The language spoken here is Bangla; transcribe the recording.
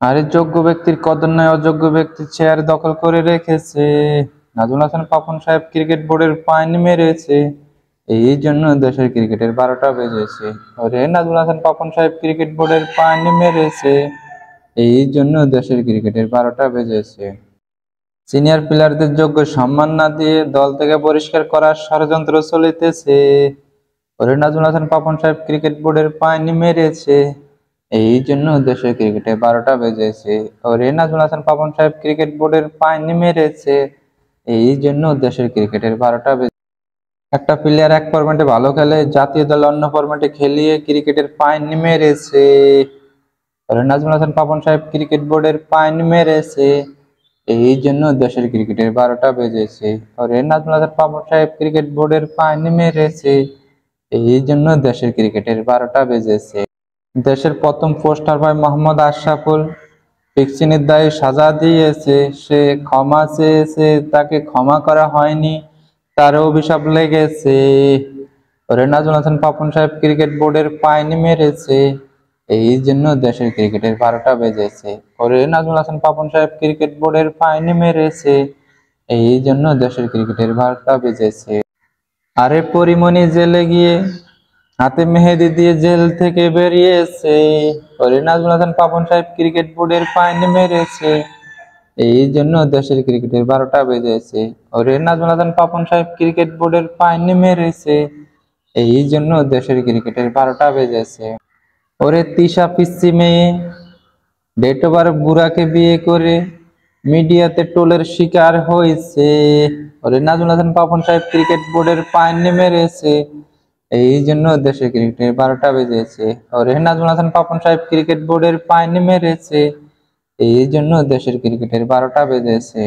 আরে যোগ্য ব্যক্তির কদর নয়, অযোগ্য ব্যক্তির চেয়ার দখল করে রেখেছে। নাজমুল হাসান পাপন সাহেব ক্রিকেট বোর্ডের পাইন মেরেছে, এই জন্য দেশের ক্রিকেটের 12টা বেজেছে। ওরে নাজমুল হাসান পাপন সাহেব ক্রিকেট বোর্ডের পাইন মেরেছে, এই জন্য দেশের ক্রিকেটের 12টা বেজেছে। সিনিয়র প্লেয়ারদের যোগ্য সম্মান না দিয়ে দল থেকে বহিষ্কার করার ষড়যন্ত্র চলিতেছে। ওরে নাজমুল হাসান পাপন সাহেব ক্রিকেট বোর্ডের পাইন মেরেছে, এই জন্য দেশের ক্রিকেটে 12টা বেজেছে। ওরে নাজমুল হাসান পাপন সাহেব ক্রিকেট বোর্ডের পাইনি মেরেছে, এই জন্য দেশের ক্রিকেটের 12টা বেজেছে। একটা প্লেয়ার এক ফরম্যাটে ভালো খেলে, জাতীয় দল অন্য ফরম্যাটে খেলিয়ে ক্রিকেটের পাইনি মেরেছে। ওরে নাজমুল হাসান পাপন সাহেব ক্রিকেট বোর্ডের পাইনি মেরেছে, এই জন্য দেশের ক্রিকেটের 12টা বেজেছে। ওরে নাজমুল হাসান পাপন সাহেব ক্রিকেট বোর্ডের পাইনি মেরেছে, এই জন্য দেশের ক্রিকেটের 12টা বেজেছে। দেশের প্রথম পোস্টার বয় মোহাম্মদ আশরাফুল ফিক্সিংয়ের দায়ে সাজা দিয়েছে। সে ক্ষমা চেয়েছে, তাকে ক্ষমা করা হয়নি, তার অভিশাপ লেগেছে। ওরে নাজমুল হাসান পাপন সাহেব ক্রিকেট বোর্ডের পাইনি মেরেছে, এই জন্য দেশের ক্রিকেটের 12টা বেজেছে। ওরে নাজমুল হাসান পাপন সাহেব ক্রিকেট বোর্ডের পাইনি মেরেছে, এই জন্য দেশের ক্রিকেটের 12টা বেজেছে। আরে পরিমণি জেলে গিয়ে হাতে মেহেদি দিয়ে জেল থেকে বেরিয়েছে। ওরে নাজমুল হাসান পাপন সাহেব ক্রিকেট বোর্ডের পাইনি মেরেছে, এই জন্য দেশের ক্রিকেটের 12টা বেজেছে। ওরে নাজমুল হাসান পাপন সাহেব ক্রিকেট বোর্ডের পাইনি মেরেছে, এই জন্য দেশের ক্রিকেটের 12টা বেজেছে। ওরে তিশা পিচ্চি মেয়ে ডেট ওভার বুড়াকে বিয়ে করে মিডিয়াতে টোলের শিকার হয়েছে। ওরে নাজমুল হাসান পাপন সাহেব ক্রিকেট বোর্ডের পাইনি মেরেছে, এই জন্য দেশের ক্রিকেটের 12টা বেজেছে। ওরে নাজমুল হাসান পাপন সাহেব ক্রিকেট বোর্ডের পাইনি মেরেছে, এই জন্য দেশের ক্রিকেটের 12টা বেজেছে।